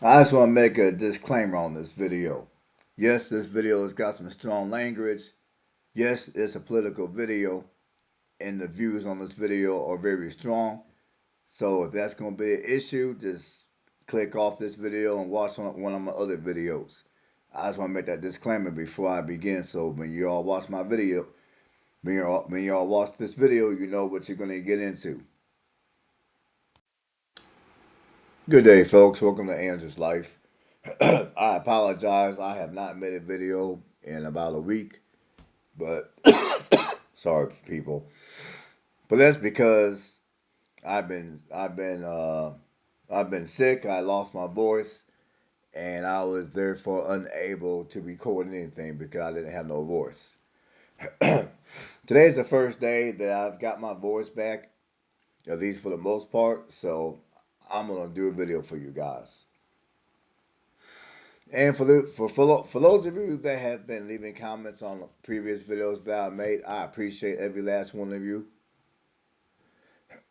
I just want to make a disclaimer on this video. Yes, this video has got some strong language. Yes, it's a political video, and the views on this video are very strong. So if that's going to be an issue, just click off this video and watch one of my other videos. I just want to make that disclaimer before I begin. So when you all watch my video, when you all watch this video, you know what you're going to get into. Good day, folks. Welcome to Andrew's Life. I apologize. I have not made a video in about a week, but sorry, people. But that's because I've been I've been uh, I've been sick. I lost my voice, and I was therefore unable to record anything because I didn't have no voice. Today's the first day that I've got my voice back, at least for the most part. So I'm gonna do a video for you guys. And for those of you that have been leaving comments on previous videos that I made, I appreciate every last one of you.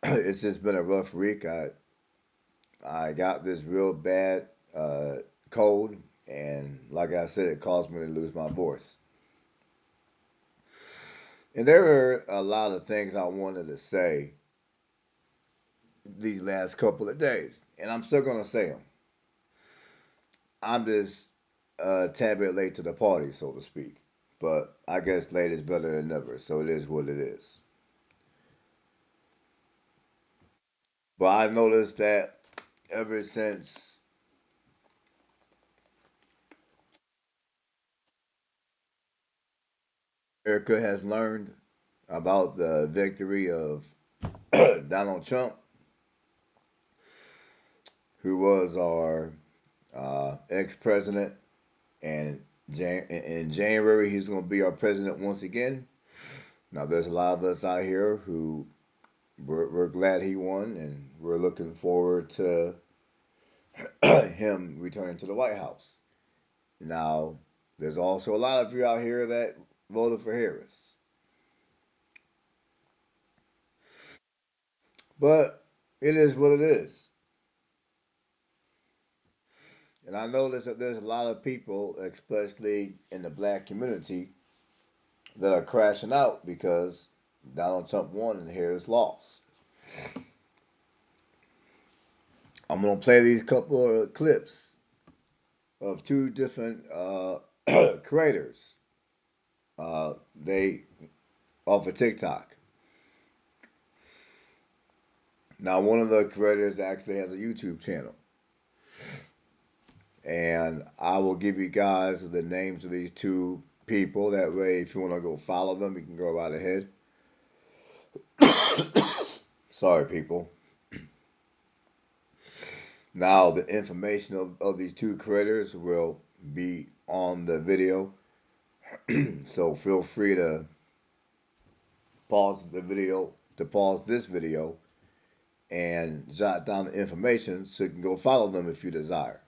It's just been a rough week. I got this real bad cold, and like I said, it caused me to lose my voice. And there are a lot of things I wanted to say these last couple of days, and I'm still gonna say them. I'm just a tad bit late to the party, so to speak. But I guess late is better than never, so it is what it is. But I noticed that ever since America has learned about the victory of Donald Trump, who was our ex president, and in January he's going to be our president once again. Now, there's a lot of us out here who we're glad he won, and we're looking forward to him returning to the White House. Now, there's also a lot of you out here that voted for Harris. But it is what it is. And I notice that there's a lot of people, especially in the black community, that are crashing out because Donald Trump won and Harris lost. I'm going to play these couple of clips of two different creators. They off of TikTok. Now, one of the creators actually has a YouTube channel. And I will give you guys the names of these two people. That way, if you want to go follow them, you can go right ahead. Sorry, people. Now, the information of these two creators will be on the video. So feel free to pause this video, and jot down the information so you can go follow them if you desire.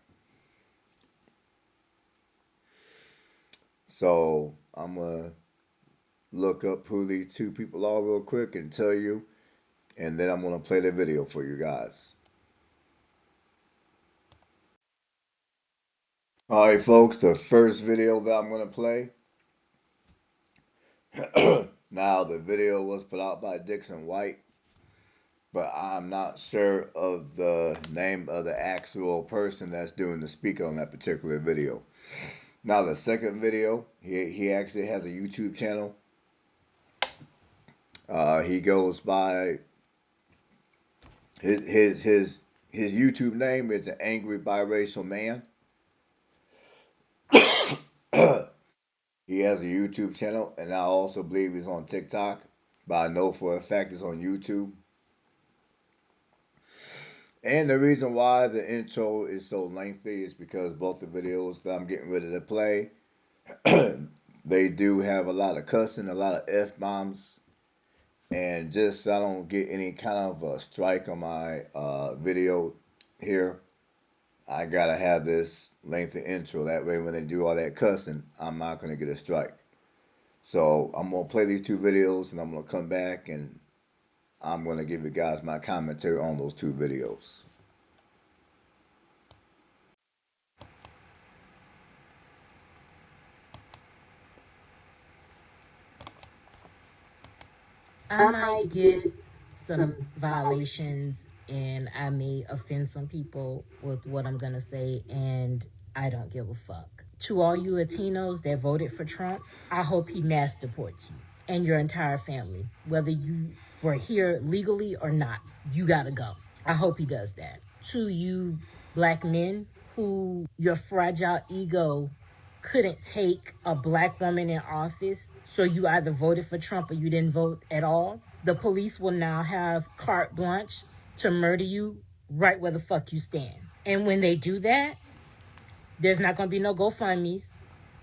So I'm going to look up who these two people are real quick and tell you, and then I'm going to play the video for you guys. All right, folks, the first video that I'm going to play. Now, the video was put out by Dixon White, but I'm not sure of the name of the actual person that's doing the speaking on that particular video. Now, the second video, he actually has a YouTube channel. He goes by his YouTube name is an angry biracial man. He has a YouTube channel, and I also believe he's on TikTok, but I know for a fact he's on YouTube. And the reason why the intro is so lengthy is because both the videos that I'm getting ready to play, they do have a lot of cussing, a lot of F-bombs, and just so I don't get any kind of a strike on my video here, I gotta have this lengthy intro. That way when they do all that cussing, I'm not gonna get a strike. So I'm gonna play these two videos, and I'm gonna come back and I'm gonna give you guys my commentary on those two videos. I might get some violations and I may offend some people with what I'm going to say, and I don't give a fuck. To all you Latinos that voted for Trump, I hope he mass deports you and your entire family, whether you were here legally or not. You got to go. I hope he does that. To you black men who your fragile ego couldn't take a black woman in office, so you either voted for Trump or you didn't vote at all. The police will now have carte blanche to murder you right where the fuck you stand. And when they do that, there's not going to be no GoFundMe's.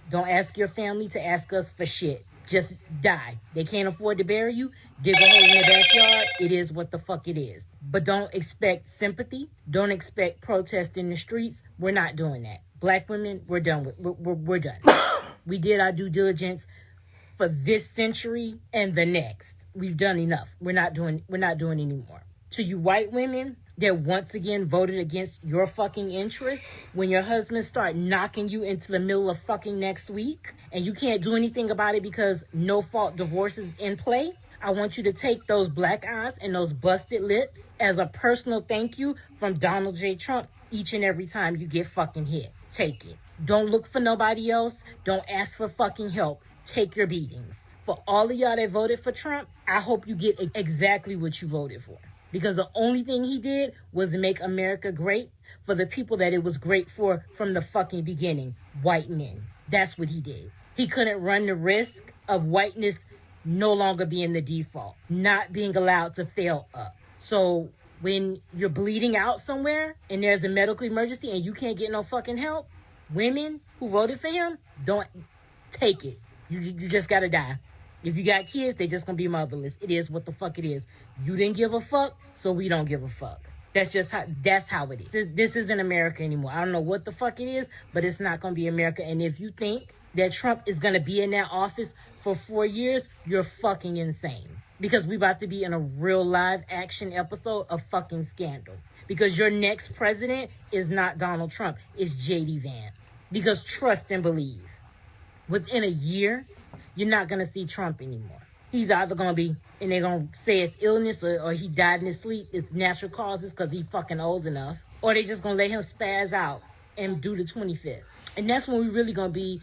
Don't ask your family to ask us for shit. Just die. They can't afford to bury you. Dig a hole in their backyard. It is what the fuck it is. But don't expect sympathy. Don't expect protest in the streets. We're not doing that. Black women, we're done with. We're done. We did our due diligence for this century and the next. We've done enough. We're not doing anymore. To you white women that once again voted against your fucking interests, when your husbands start knocking you into the middle of fucking next week and you can't do anything about it because no fault divorce is in play, I want you to take those black eyes and those busted lips as a personal thank you from Donald J. Trump each and every time you get fucking hit. Take it. Don't look for nobody else. Don't ask for fucking help. Take your beatings. For all of y'all that voted for Trump, I hope you get exactly what you voted for. Because the only thing he did was make America great for the people that it was great for from the fucking beginning, white men. That's what he did. He couldn't run the risk of whiteness no longer being the default, not being allowed to fail up. So when you're bleeding out somewhere and there's a medical emergency and you can't get no fucking help, women who voted for him, don't take it. You just gotta die. If you got kids, they just gonna be motherless. It is what the fuck it is. You didn't give a fuck, so we don't give a fuck. That's how it is. This isn't America anymore. I don't know what the fuck it is, but it's not gonna be America. And if you think that Trump is gonna be in that office for 4 years, you're fucking insane. Because we about to be in a real live action episode of fucking Scandal. Because your next president is not Donald Trump, it's JD Vance. Because trust and believe, within a year, you're not going to see Trump anymore. He's either going to be, and they're going to say it's illness or he died in his sleep, it's natural causes because he's fucking old enough, or they just going to let him spaz out and do the 25th. And that's when we're really going to be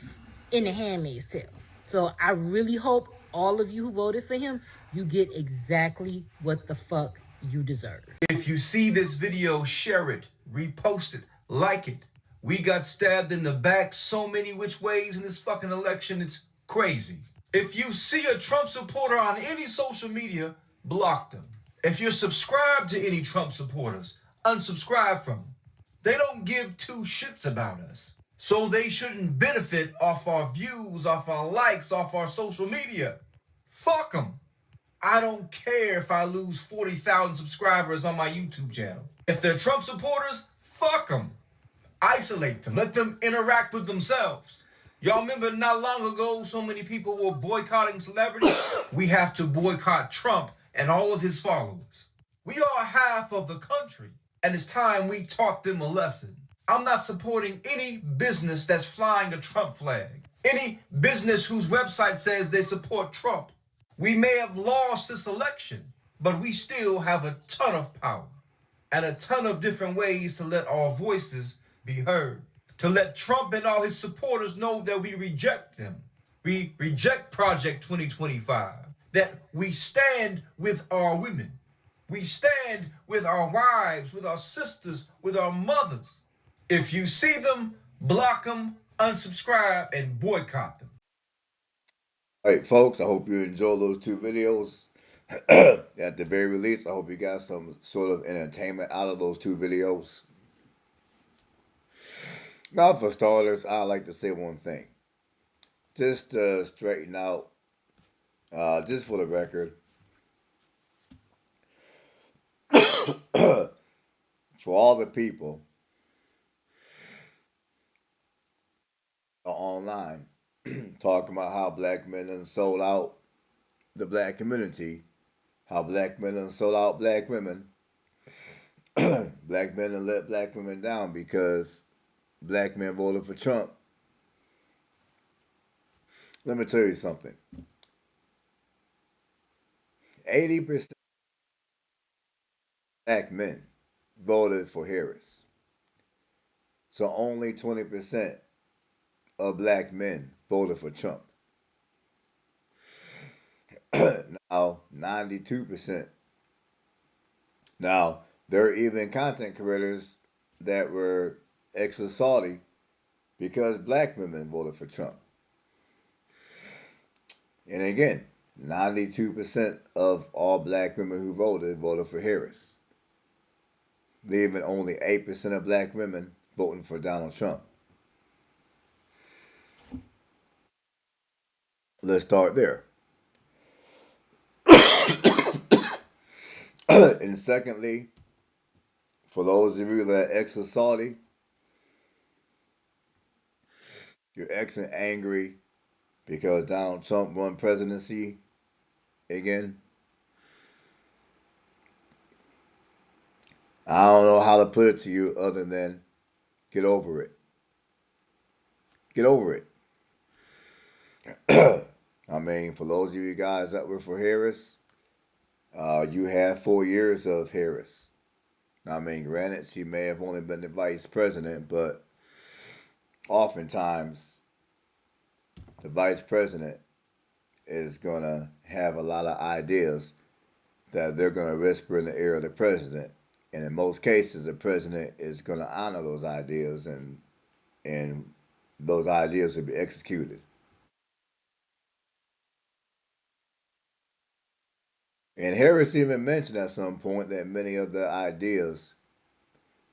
in the Handmaid's Tale. So I really hope all of you who voted for him, you get exactly what the fuck you deserve. If you see this video, share it, repost it, like it. We got stabbed in the back so many which ways in this fucking election, it's crazy. If you see a Trump supporter on any social media, block them. If you're subscribed to any Trump supporters, unsubscribe from them. They don't give two shits about us. So they shouldn't benefit off our views, off our likes, off our social media. Fuck them. I don't care if I lose 40,000 subscribers on my YouTube channel. If they're Trump supporters, fuck them. Isolate them. Let them interact with themselves. Y'all remember not long ago so many people were boycotting celebrities? We have to boycott Trump and all of his followers. We are half of the country, and it's time we taught them a lesson. I'm not supporting any business that's flying a Trump flag. Any business whose website says they support Trump. We may have lost this election, but we still have a ton of power and a ton of different ways to let our voices be heard. To let Trump and all his supporters know that we reject them. We reject Project 2025. That we stand with our women. We stand with our wives, with our sisters, with our mothers. If you see them, block them, unsubscribe, and boycott them. All right, folks, I hope you enjoyed those two videos. At the very least, I hope you got some sort of entertainment out of those two videos. Now, for starters, I'd like to say one thing. Just to straighten out, just for the record, for all the people online talking about how black men done sold out the black community, how black men done sold out black women, black men done let black women down because black men voted for Trump. Let me tell you something. 80% black men voted for Harris. So only 20% of black men voted for Trump. Now, 92%. Now, there are even content creators that were extra salty because black women voted for Trump. And again, 92% of all black women who voted for Harris, leaving only 8% of black women voting for Donald Trump. Let's start there. And secondly, for those of you that are extra salty, you're extra angry because Donald Trump won presidency again. I don't know how to put it to you other than get over it. Get over it. I mean, for those of you guys that were for Harris, you had 4 years of Harris. I mean, granted, she may have only been the vice president, but oftentimes the vice president is going to have a lot of ideas that they're going to whisper in the ear of the president. And in most cases, the president is going to honor those ideas and those ideas will be executed. And Harris even mentioned at some point that many of the ideas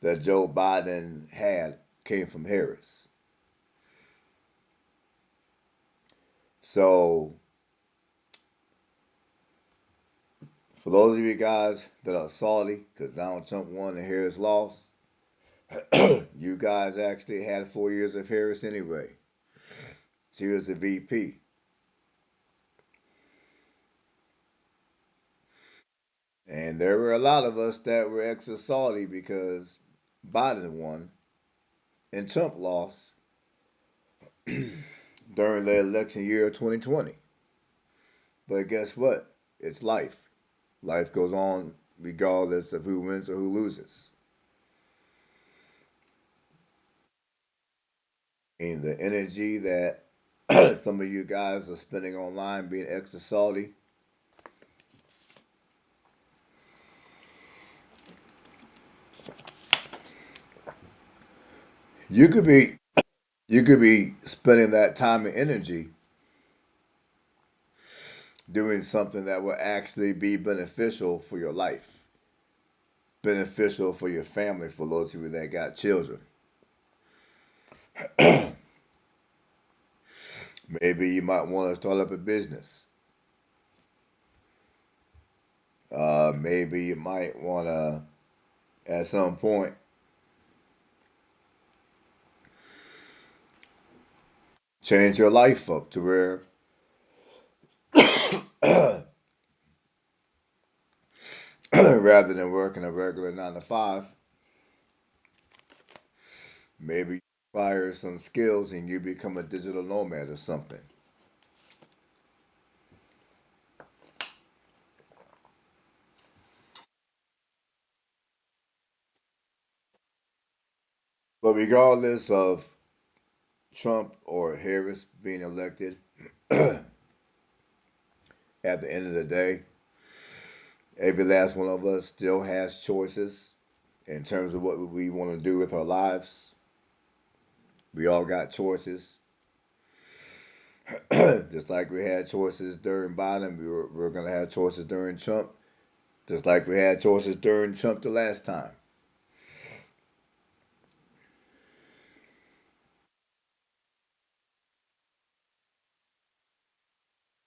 that Joe Biden had came from Harris. So, for those of you guys that are salty because Donald Trump won and Harris lost, you guys actually had 4 years of Harris anyway. She was the VP. And there were a lot of us that were extra salty because Biden won and Trump lost during the election year of 2020. But guess what? It's life. Life goes on regardless of who wins or who loses. And the energy that some of you guys are spending online being extra salty, you could be spending that time and energy doing something that will actually be beneficial for your life, beneficial for your family, for those of you that got children. Maybe you might want to start up a business. Maybe you might want to, at some point, change your life up to where rather than working a regular 9 to 5, maybe you acquire some skills and you become a digital nomad or something. But regardless of Trump or Harris being elected, at the end of the day, every last one of us still has choices in terms of what we want to do with our lives. We all got choices. Just like we had choices during Biden, we're going to have choices during Trump. Just like we had choices during Trump the last time.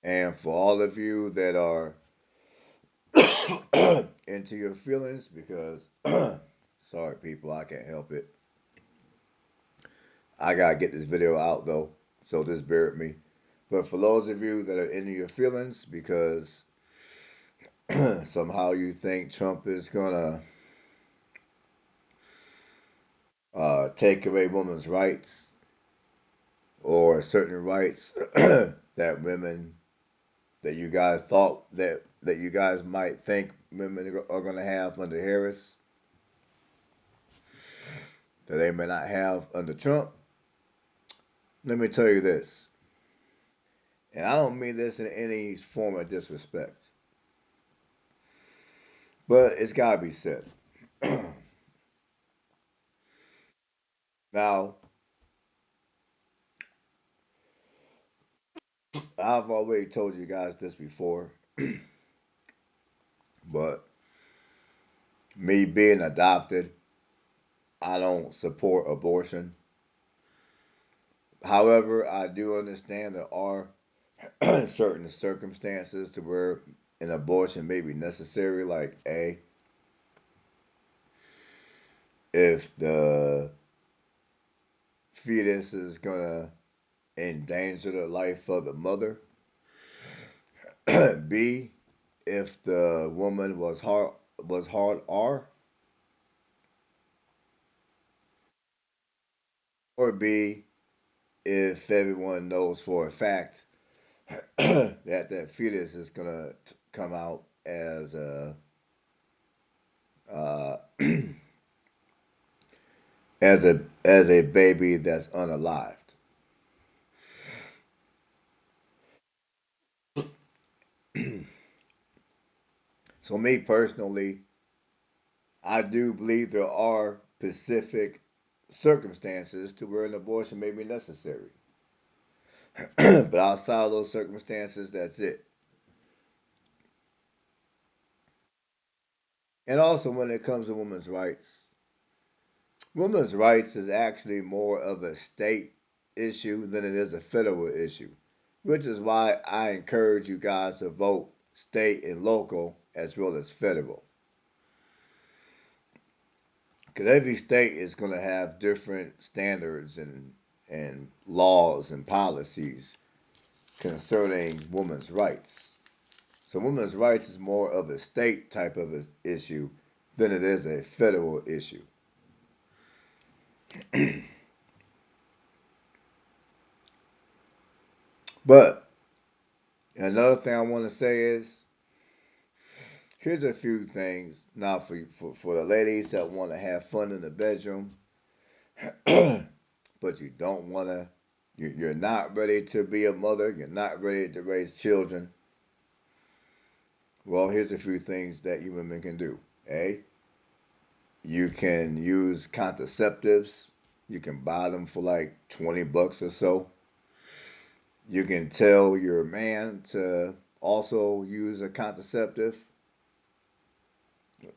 And for all of you that are into your feelings, because, sorry people, I can't help it. I got to get this video out though, so just bear with me. But for those of you that are into your feelings because somehow you think Trump is going to take away women's rights or certain rights that that you guys thought that you guys might think women are going to have under Harris that they may not have under Trump. Let me tell you this, and I don't mean this in any form of disrespect, but it's got to be said. Now, I've already told you guys this before, but me being adopted, I don't support abortion. However, I do understand there are certain circumstances to where an abortion may be necessary, like if the fetus is gonna endanger the life of the mother. B, if the woman was hard R, or B, if everyone knows for a fact that fetus is gonna come out as uh, as a baby that's unalived. So me personally, I do believe there are specific circumstances to where an abortion may be necessary. But outside of those circumstances, that's it. And also, when it comes to women's rights is actually more of a state issue than it is a federal issue, which is why I encourage you guys to vote state and local as well as federal. Because every state is going to have different standards and laws and policies concerning women's rights. So women's rights is more of a state type of issue than it is a federal issue. But another thing I want to say is here's a few things now for the ladies that want to have fun in the bedroom, but you don't want to. You're not ready to be a mother. You're not ready to raise children. Well, here's a few things that you women can do. You can use contraceptives. You can buy them for like $20 or so. You can tell your man to also use a contraceptive.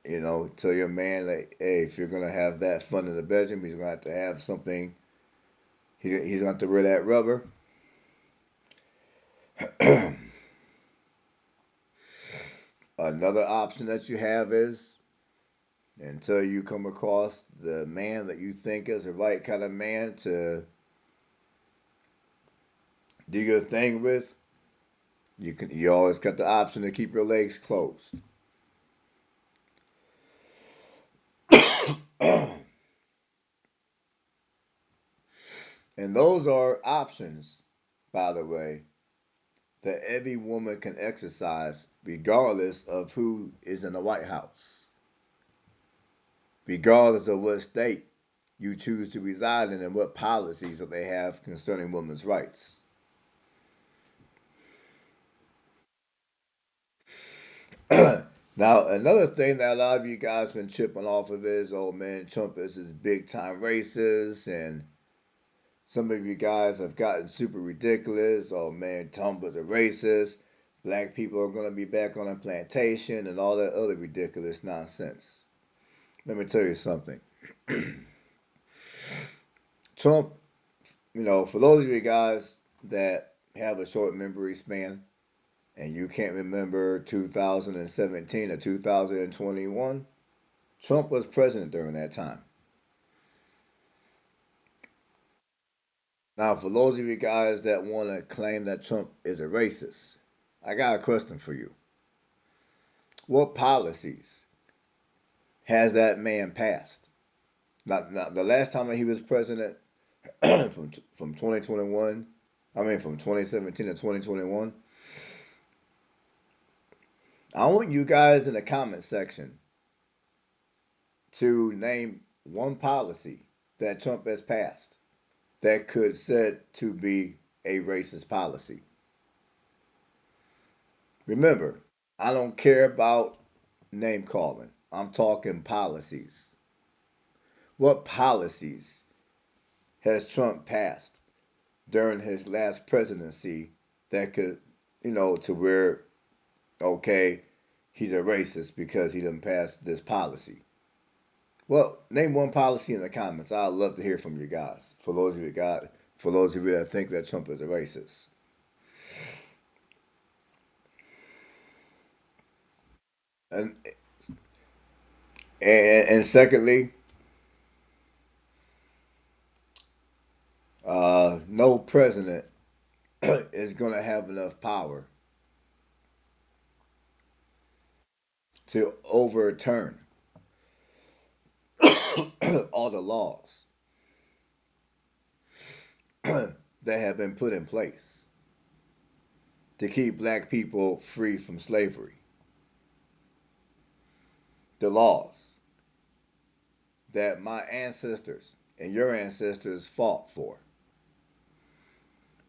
Tell your man like, hey, if you're gonna have that fun in the bedroom, he's gonna have to have something. He's gonna have to wear that rubber. Another option that you have is until you come across the man that you think is the right kind of man to do your thing with, you always got the option to keep your legs closed. And those are options, by the way, that every woman can exercise regardless of who is in the White House, regardless of what state you choose to reside in and what policies that they have concerning women's rights. Now, another thing that a lot of you guys been chipping off of is, oh man, Trump is this big time racist, and some of you guys have gotten super ridiculous. Oh man, Trump was a racist. Black people are gonna be back on a plantation and all that other ridiculous nonsense. Let me tell you something. Trump, for those of you guys that have a short memory span and you can't remember 2017 or 2021, Trump was president during that time. Now, for those of you guys that want to claim that Trump is a racist, I got a question for you. What policies has that man passed? Now the last time he was president, from 2021, from 2017 to 2021, I want you guys in the comment section to name one policy that Trump has passed that could said to be a racist policy. Remember, I don't care about name calling. I'm talking policies. What policies has Trump passed during his last presidency that could, to where, okay, he's a racist because he didn't pass this policy? Well, name one policy in the comments. I'd love to hear from you guys. For those of you that think that Trump is a racist. And and secondly, no president is going to have enough power to overturn all the laws that have been put in place to keep black people free from slavery. The laws that my ancestors and your ancestors fought for.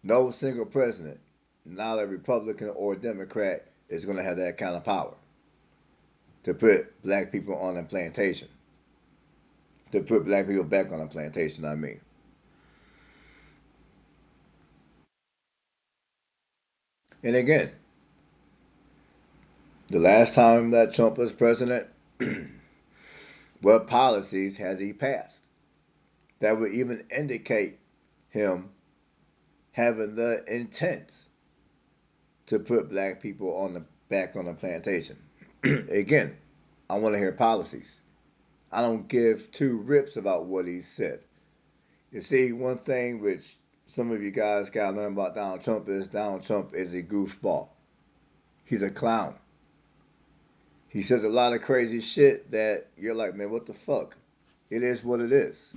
No single president, not a Republican or a Democrat, is going to have that kind of power to put black people on a plantation. To put black people back on a plantation, I mean. And again, the last time that Trump was president, what policies has he passed that would even indicate him having the intent to put black people back on the plantation? Again, I want to hear policies. I don't give two rips about what he said. You see, one thing which some of you guys got to learn about Donald Trump is a goofball. He's a clown. He says a lot of crazy shit that you're like, man, what the fuck? It is what it is.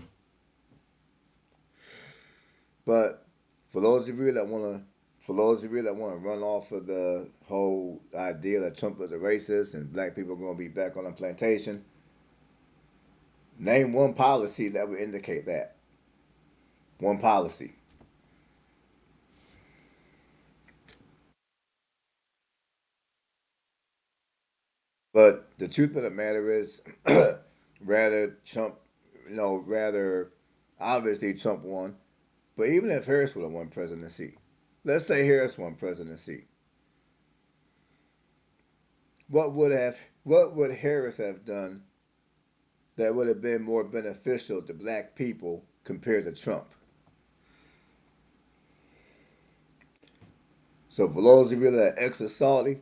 But for those of you that want to run off of the whole idea that Trump is a racist and black people are going to be back on the plantation, name one policy that would indicate that. One policy. But the truth of the matter is, rather Trump, rather obviously Trump won. But even if Harris would have won presidency, let's say Harris won presidency, what would Harris have done that would have been more beneficial to black people compared to Trump? So for those of you that are extra salty,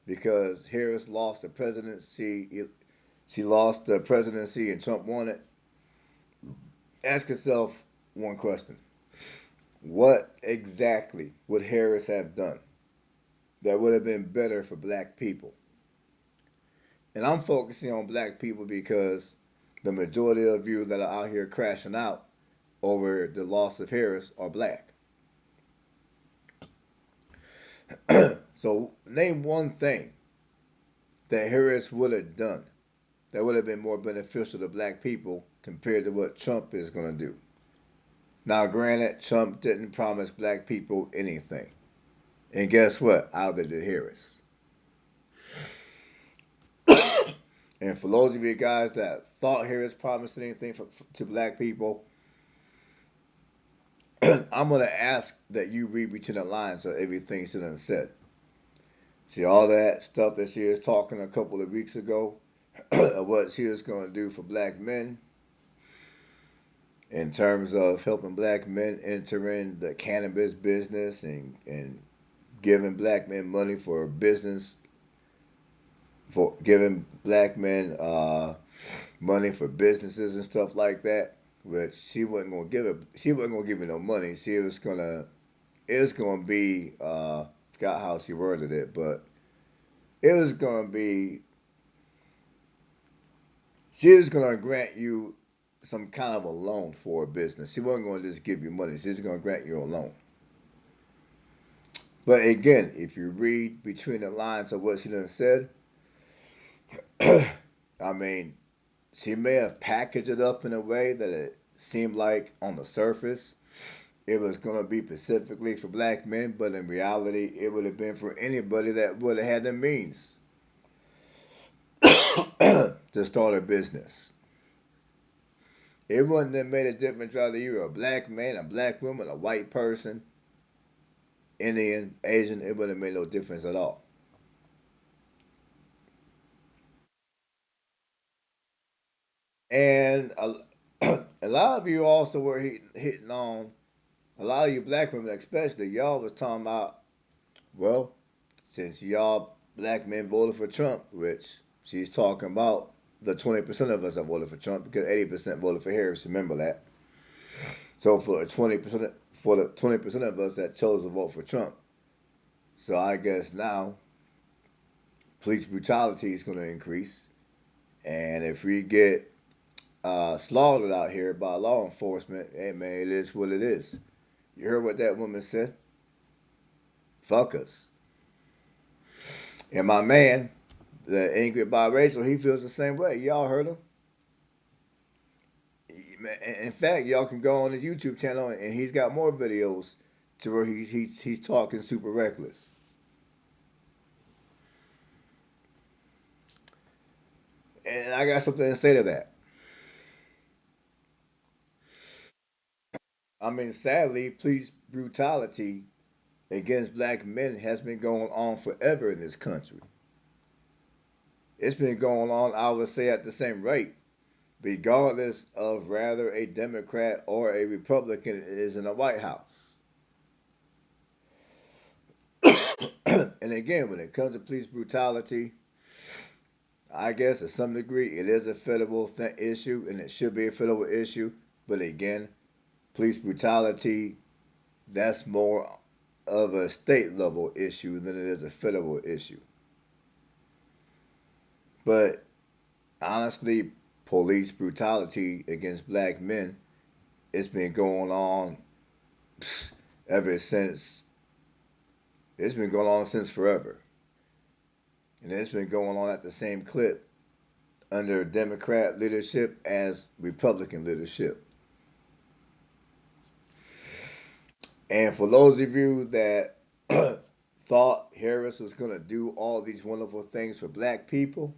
because Harris lost the presidency, she lost the presidency and Trump won it, ask yourself one question. What exactly would Harris have done that would have been better for black people? And I'm focusing on black people because the majority of you that are out here crashing out over the loss of Harris are black. So name one thing that Harris would have done that would have been more beneficial to black people compared to what Trump is going to do. Now, granted, Trump didn't promise black people anything. And guess what? Either did Harris. And for those of you guys that thought Harris promised anything to black people, I'm going to ask that you read between the lines of everything she done said. See, all that stuff that she was talking a couple of weeks ago of what she was going to do for black men in terms of helping black men enter in the cannabis business and giving black men money for business, for giving black men money for businesses and stuff like that. Which she wasn't gonna give it. She wasn't gonna give it no money. She was gonna. It was gonna be. Forgot how she worded it, but it was gonna be. She was gonna grant you some kind of a loan for a business. She wasn't gonna just give you money. She was gonna grant you a loan. But again, if you read between the lines of what she done said, I mean, she may have packaged it up in a way that it seemed like on the surface it was going to be specifically for black men, but in reality, it would have been for anybody that would have had the means to start a business. It wouldn't have made a difference whether you were a black man, a black woman, a white person, Indian, Asian. It wouldn't have made no difference at all. And a lot of you also were hitting on, a lot of you black women especially, y'all was talking about, well, since y'all black men voted for Trump, which she's talking about the 20% of us that voted for Trump because 80% voted for Harris. Remember that. So for the 20% of us that chose to vote for Trump, so I guess now police brutality is going to increase, and if we get slaughtered out here by law enforcement, hey man, it is what it is. You heard what that woman said? Fuck us. And my man, the angry biracial, he feels the same way. Y'all heard him. In fact, y'all can go on his YouTube channel and he's got more videos to where he's talking super reckless. And I got something to say to that. I mean, sadly, police brutality against black men has been going on forever in this country. It's been going on, I would say, at the same rate, regardless of whether a Democrat or a Republican is in the White House. And again, when it comes to police brutality, I guess to some degree it is a federal issue and it should be a federal issue. But again, police brutality, that's more of a state level issue than it is a federal issue. But honestly, police brutality against black men, it's been going on ever since, it's been going on since forever. And it's been going on at the same clip under Democrat leadership as Republican leadership. And for those of you that thought Harris was going to do all these wonderful things for black people,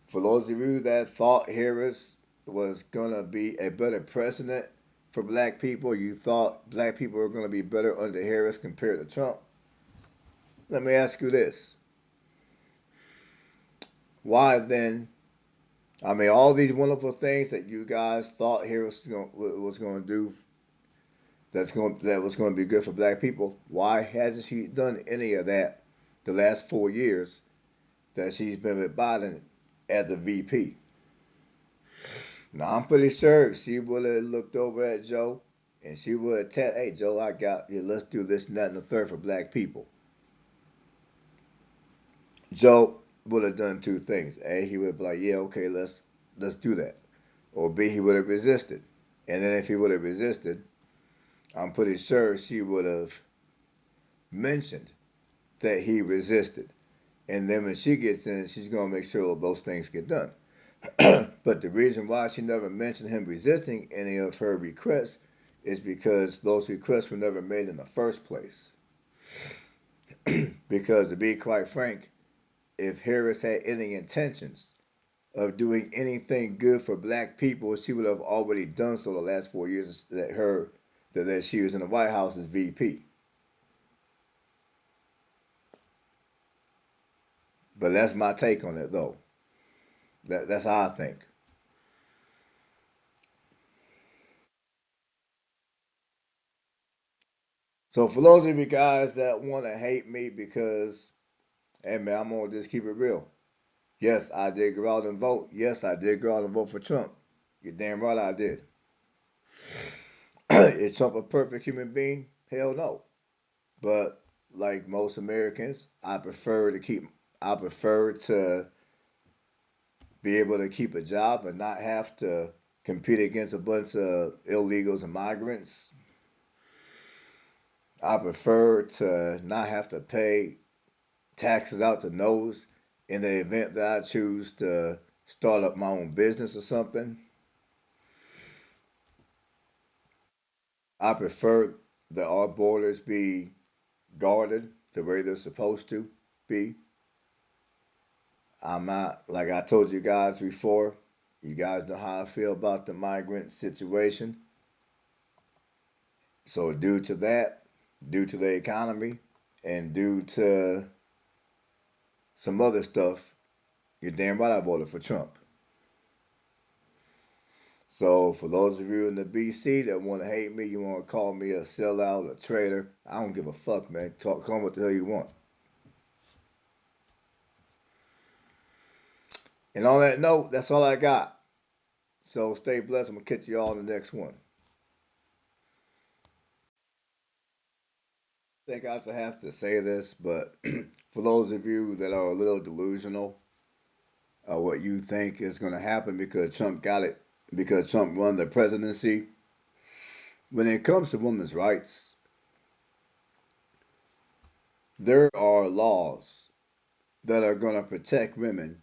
for those of you that thought Harris was going to be a better president for black people, you thought black people were going to be better under Harris compared to Trump, let me ask you this. Why then, I mean, all these wonderful things that you guys thought Harris was going to do that was going to be good for black people, why hasn't she done any of that the last 4 years that she's been with Biden as a VP? Now, I'm pretty sure she would have looked over at Joe and she would have said, hey, Joe, I got you. Let's do this and that and the third for black people. Joe would have done two things. A, he would be like, yeah, okay, let's do that. Or B, he would have resisted. And then if he would have resisted, I'm pretty sure she would have mentioned that he resisted. And then when she gets in, she's going to make sure those things get done. But the reason why she never mentioned him resisting any of her requests is because those requests were never made in the first place. Because to be quite frank, if Harris had any intentions of doing anything good for black people, she would have already done so the last 4 years that she was in the White House as VP. But that's my take on it, though. That's how I think. So for those of you guys that want to hate me because, hey man, I'm gonna just keep it real. Yes, I did go out and vote. Yes, I did go out and vote for Trump. You're damn right I did. Is Trump a perfect human being? Hell no. But like most Americans, I prefer to be able to keep a job and not have to compete against a bunch of illegals and migrants I prefer to not have to pay taxes out the nose in the event that I choose to start up my own business or something. I prefer that our borders be guarded the way they're supposed to be. I'm not, like I told you guys before, you guys know how I feel about the migrant situation. So, due to that, due to the economy, and due to some other stuff, you're damn right I voted for Trump. So, for those of you in the BC that want to hate me, you want to call me a sellout, a traitor, I don't give a fuck, man. Call me what the hell you want. And on that note, that's all I got. So, stay blessed. I'm going to catch you all in the next one. I think I also have to say this, but for those of you that are a little delusional of what you think is going to happen because Trump got it, because Trump won the presidency, when it comes to women's rights, there are laws that are going to protect women,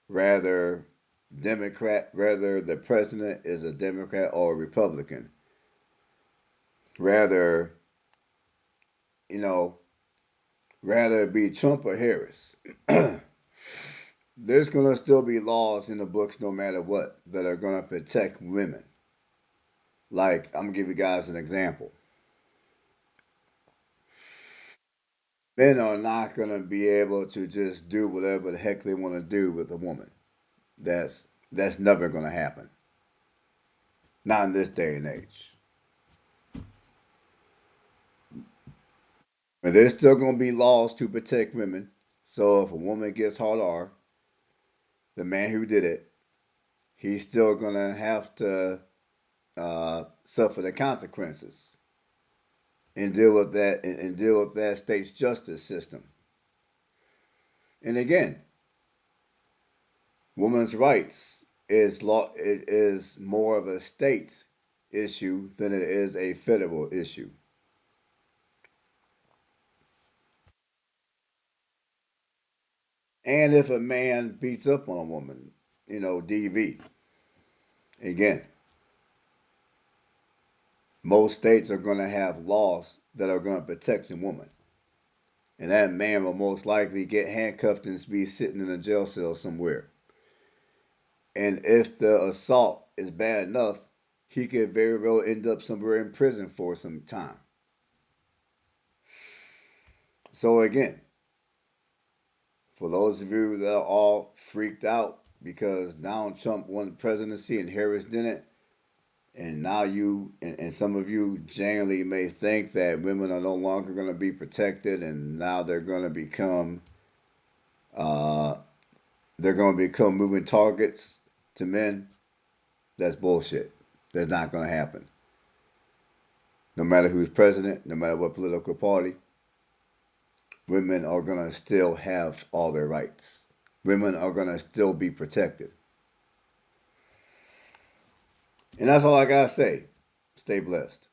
rather rather the president is a Democrat or a Republican, rather, you know, rather it be Trump or Harris. There's going to still be laws in the books no matter what that are going to protect women. Like, I'm going to give you guys an example. Men are not going to be able to just do whatever the heck they want to do with a woman. That's never going to happen. Not in this day and age. But there's still going to be laws to protect women. So if a woman gets hard R, the man who did it, he's still going to have to suffer the consequences and deal with that and deal with that state's justice system. And again, women's rights is more of a state issue than it is a federal issue. And if a man beats up on a woman, DV, again, most states are going to have laws that are going to protect the woman. And that man will most likely get handcuffed and be sitting in a jail cell somewhere. And if the assault is bad enough, he could very well end up somewhere in prison for some time. So again, for those of you that are all freaked out because Donald Trump won the presidency and Harris didn't, and now you and some of you genuinely may think that women are no longer going to be protected, and now they're going to become moving targets to men. That's bullshit. That's not going to happen. No matter who's president, no matter what political party, women are going to still have all their rights. Women are going to still be protected. And that's all I got to say. Stay blessed.